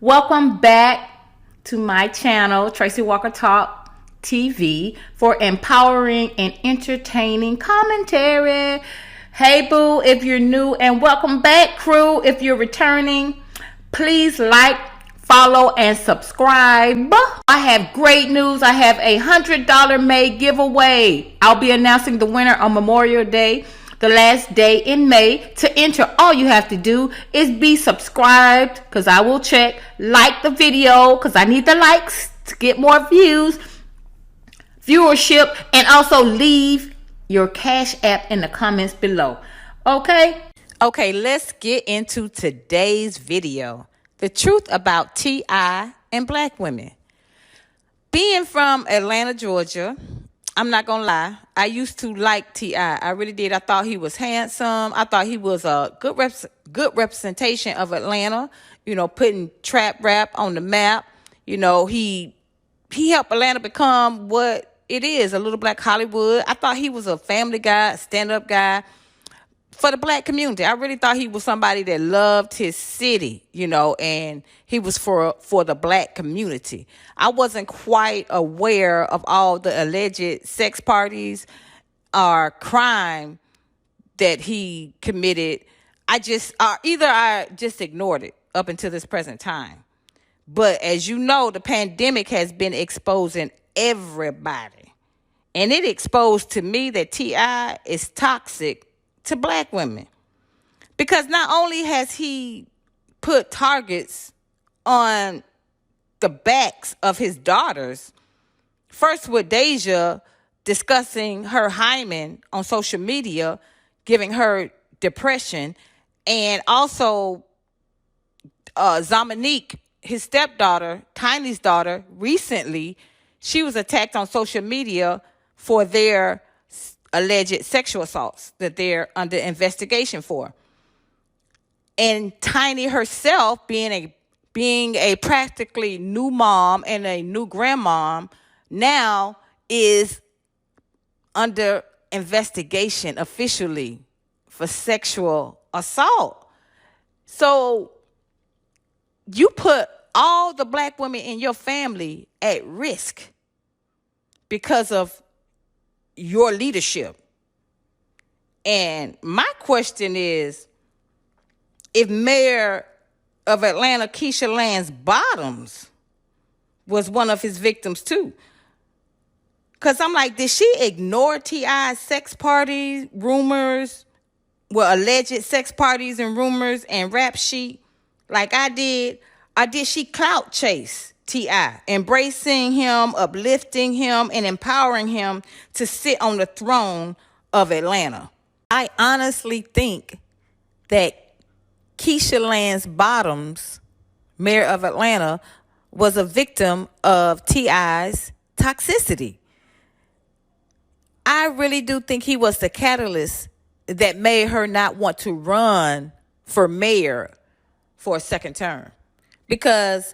Welcome back to my channel, Tracie Walker Talk TV, for empowering and entertaining commentary. Hey boo, if you're new, and welcome back crew if you're returning. Please like, follow, and subscribe. I have great news. I have a $100 May giveaway. I'll be announcing the winner on Memorial Day, the last day in May. To enter, all you have to do is be subscribed, because I will check, like the video, because I need the likes to get more viewership, and also leave your Cash App in the comments below. Okay, let's get into today's video. The truth about T.I. and black women. Being from Atlanta, Georgia, I'm not going to lie, I used to like T.I. I really did. I thought he was handsome. I thought he was a good representation of Atlanta, putting trap rap on the map. He helped Atlanta become what it is, a little black Hollywood. I thought he was a family guy, a stand-up guy for the black community. I really thought he was somebody that loved his city, and he was for the black community. I wasn't quite aware of all the alleged sex parties or crime that he committed. I just ignored it up until this present time. But as you know, the pandemic has been exposing everybody. And it exposed to me that T.I. is toxic to black women. Because not only has he put targets on the backs of his daughters, first with Deja discussing her hymen on social media, giving her depression, and also Zamanique, his stepdaughter, Tiny's daughter, recently, she was attacked on social media for their alleged sexual assaults that they're under investigation for. And Tiny herself, being a practically new mom and a new grandmom, now is under investigation officially for sexual assault. So you put all the black women in your family at risk because of your leadership. And my question is, if Mayor of Atlanta, Keisha Lance Bottoms, was one of his victims too. Because I'm like, did she ignore T.I.'s sex parties, rumors, alleged sex parties and rumors and rap sheet like I did? Or did she clout chase T.I., embracing him, uplifting him, and empowering him to sit on the throne of Atlanta? I honestly think that Keisha Lance Bottoms, mayor of Atlanta, was a victim of T.I.'s toxicity. I really do think he was the catalyst that made her not want to run for mayor for a second term. Because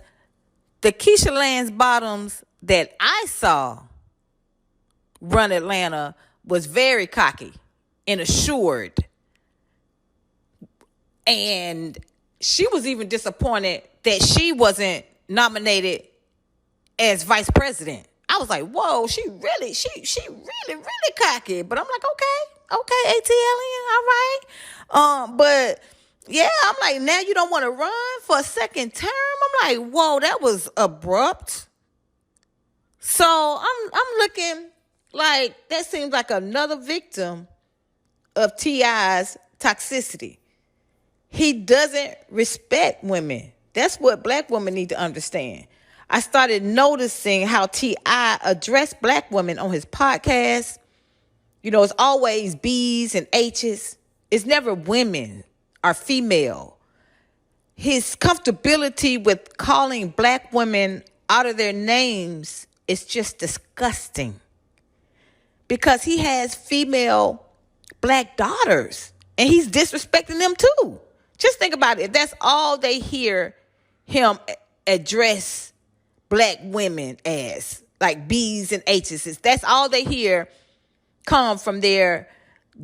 the Keisha Lance Bottoms that I saw run Atlanta was very cocky and assured. And she was even disappointed that she wasn't nominated as vice president. I was like, whoa, she really cocky. But I'm like, okay, ATLian, all right. But yeah, I'm like, now you don't want to run for a second term? I'm like, whoa, that was abrupt. So I'm looking like that seems like another victim of T.I.'s toxicity. He doesn't respect women. That's what black women need to understand. I started noticing how T.I. addressed black women on his podcast. It's always B's and H's. It's never women or female. His comfortability with calling black women out of their names is just disgusting. Because he has female black daughters and he's disrespecting them too. Just think about it. If that's all they hear him address black women as, like B's and H's, that's all they hear come from their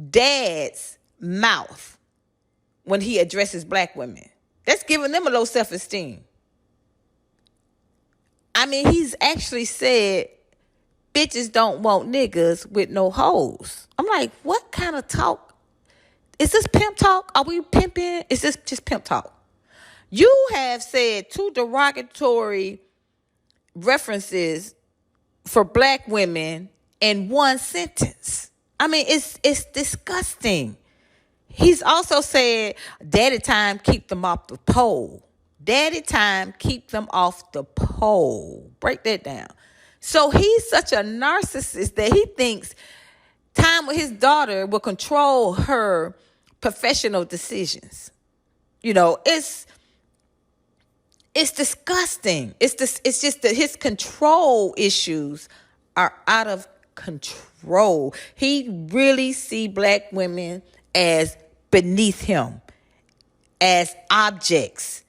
dad's mouth when he addresses black women. That's giving them a low self-esteem. I mean, he's actually said bitches don't want niggas with no hoes. I'm like, what kind of talk? Is this pimp talk? Are we pimping? Is this just pimp talk? You have said 2 derogatory references for black women in 1 sentence. I mean, it's disgusting. He's also said, daddy time, keep them off the pole. Daddy time, keep them off the pole. Break that down. So he's such a narcissist that he thinks time with his daughter will control her professional decisions. You know, it's disgusting. It's just that his control issues are out of control. He really see black women as beneath him, as objects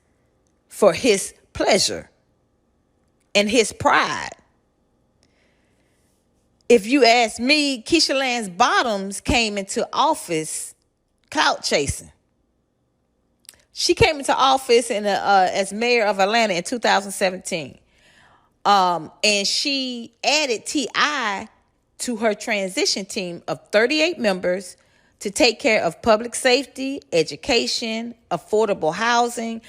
for his pleasure and his pride. If you ask me, Keisha Lance Bottoms came into office clout chasing. She came into office as mayor of Atlanta in 2017. And she added T.I. to her transition team of 38 members to take care of public safety, education, affordable housing.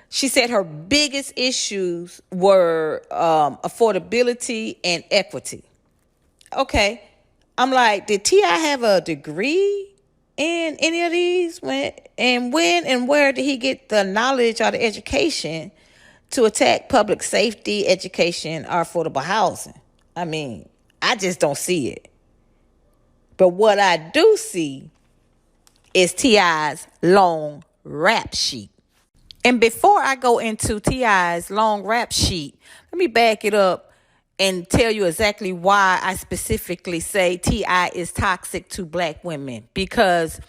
She said her biggest issues were affordability and equity. Okay. I'm like, did T.I. have a degree in any of these? When and where did he get the knowledge or the education to attack public safety, education, or affordable housing? I mean, I just don't see it. But what I do see is T.I.'s long rap sheet. And before I go into T.I.'s long rap sheet, let me back it up and tell you exactly why I specifically say T.I. is toxic to black women. Because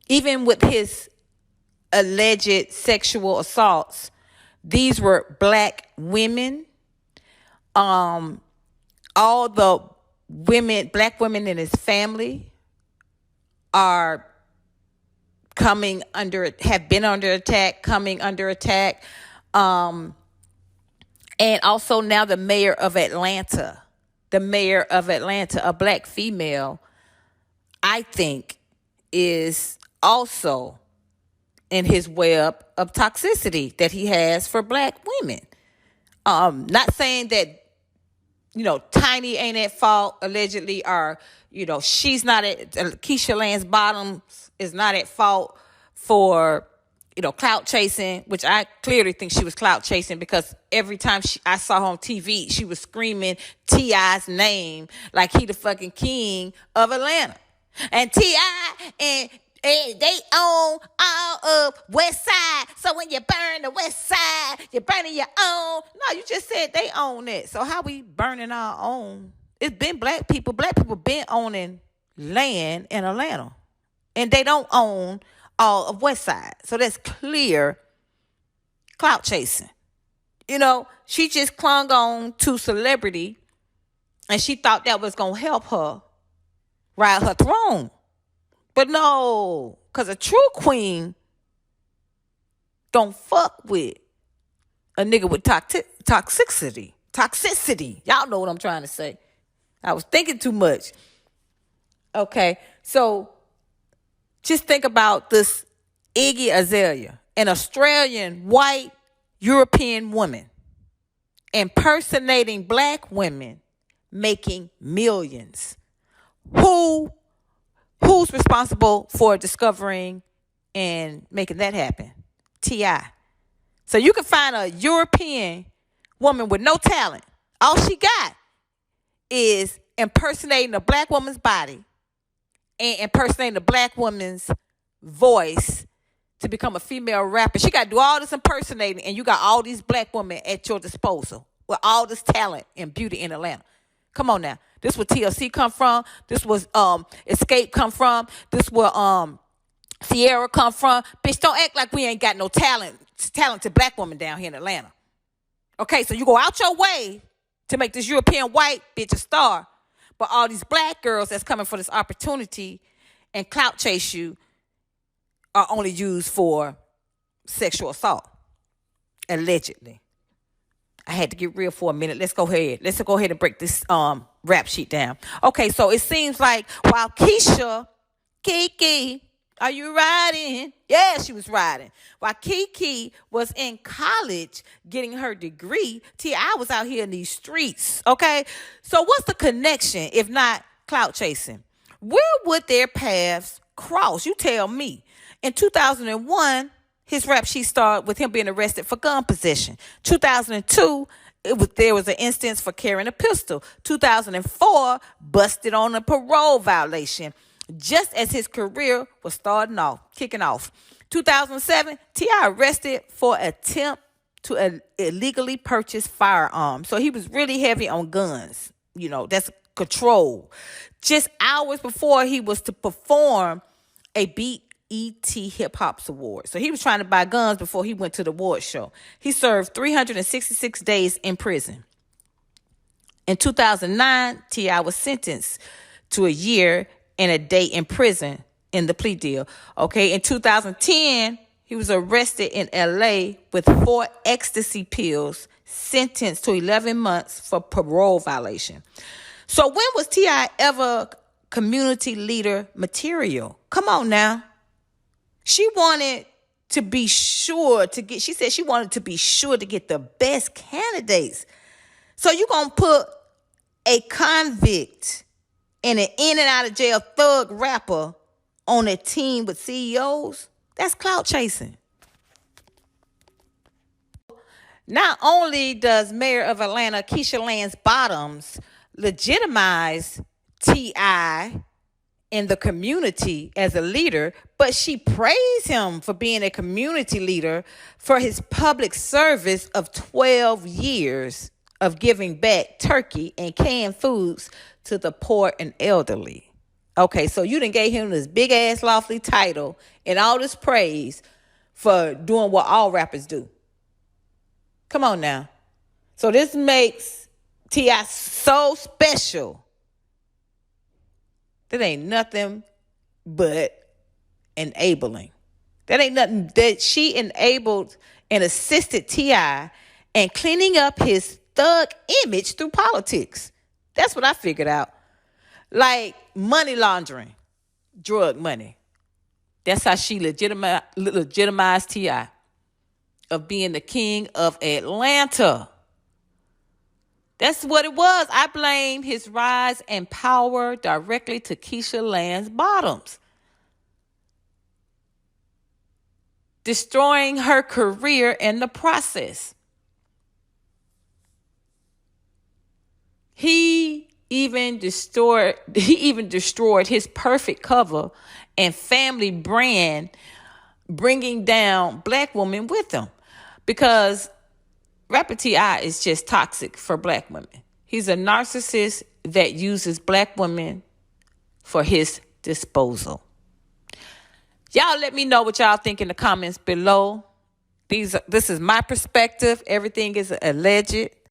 even with his alleged sexual assaults, these were black women. All the black women in his family have been under attack, coming under attack. And also now the mayor of Atlanta, a black female, I think is also in his web of toxicity that he has for black women. Not saying that, Tiny ain't at fault, allegedly, or, she's not Keisha Lance Bottoms is not at fault for, clout chasing, which I clearly think she was clout chasing because every time I saw her on TV, she was screaming T.I.'s name like he the fucking king of Atlanta. And T.I. and they own all of West Side. So when you burn the West Side, you're burning your own. No, you just said they own it. So how we burning our own? It's been black people. Black people been owning land in Atlanta. And they don't own all of West Side. So that's clear clout chasing. She just clung on to celebrity and she thought that was going to help her ride her throne. But no, because a true queen don't fuck with a nigga with toxicity. Toxicity. Y'all know what I'm trying to say. I was thinking too much. Okay, so just think about this Iggy Azalea, an Australian white European woman impersonating black women, making millions. Who's responsible for discovering and making that happen? T.I. So you can find a European woman with no talent. All she got is impersonating a black woman's body and impersonating a black woman's voice to become a female rapper. She got to do all this impersonating, and you got all these black women at your disposal with all this talent and beauty in Atlanta. Come on now. This where TLC come from. This was Escape come from. This where Sierra come from. Bitch, don't act like we ain't got no talented black woman down here in Atlanta. Okay, so you go out your way to make this European white bitch a star. But all these black girls that's coming for this opportunity and clout chase you are only used for sexual assault, allegedly. I had to get real for a minute. Let's go ahead. Let's go ahead and break this rap sheet down. Okay, so it seems like while Kiki, are you riding? Yeah, she was riding. While Kiki was in college getting her degree, T.I. was out here in these streets, okay? So what's the connection if not clout chasing? Where would their paths cross? You tell me. In 2001, his rap sheet started with him being arrested for gun possession. 2002, there was an instance for carrying a pistol. 2004, busted on a parole violation, just as his career was kicking off. 2007, T.I. arrested for attempt to illegally purchase firearms. So he was really heavy on guns. You know, that's control. Just hours before he was to perform a BET Hip Hop's Award. So he was trying to buy guns before he went to the award show. He served 366 days in prison. In 2009, T.I. was sentenced to a year and a day in prison in the plea deal. Okay, in 2010, he was arrested in L.A. with 4 ecstasy pills, sentenced to 11 months for parole violation. So when was T.I. ever community leader material? Come on now. She wanted to be sure to get, she said she wanted to be sure to get the best candidates. So you going to put a convict and an in and out of jail thug rapper on a team with CEOs? That's clout chasing. Not only does Mayor of Atlanta, Keisha Lance Bottoms, legitimize T.I. in the community as a leader, but she praised him for being a community leader for his public service of 12 years of giving back turkey and canned foods to the poor and elderly. Okay, so you done gave him this big ass lofty title and all this praise for doing what all rappers do. Come on now. So this makes T.I. so special. That ain't nothing but enabling. That ain't nothing that she enabled and assisted T.I. in cleaning up his thug image through politics. That's what I figured out. Like money laundering, drug money. That's how she legitimized T.I. of being the king of Atlanta. That's what it was. I blame his rise and power directly to Keisha Lance Bottoms, destroying her career in the process. He even destroyed his perfect cover and family brand, bringing down black women with him, because rapper T.I. is just toxic for black women. He's a narcissist that uses black women for his disposal. Y'all let me know what y'all think in the comments below. This is my perspective. Everything is alleged.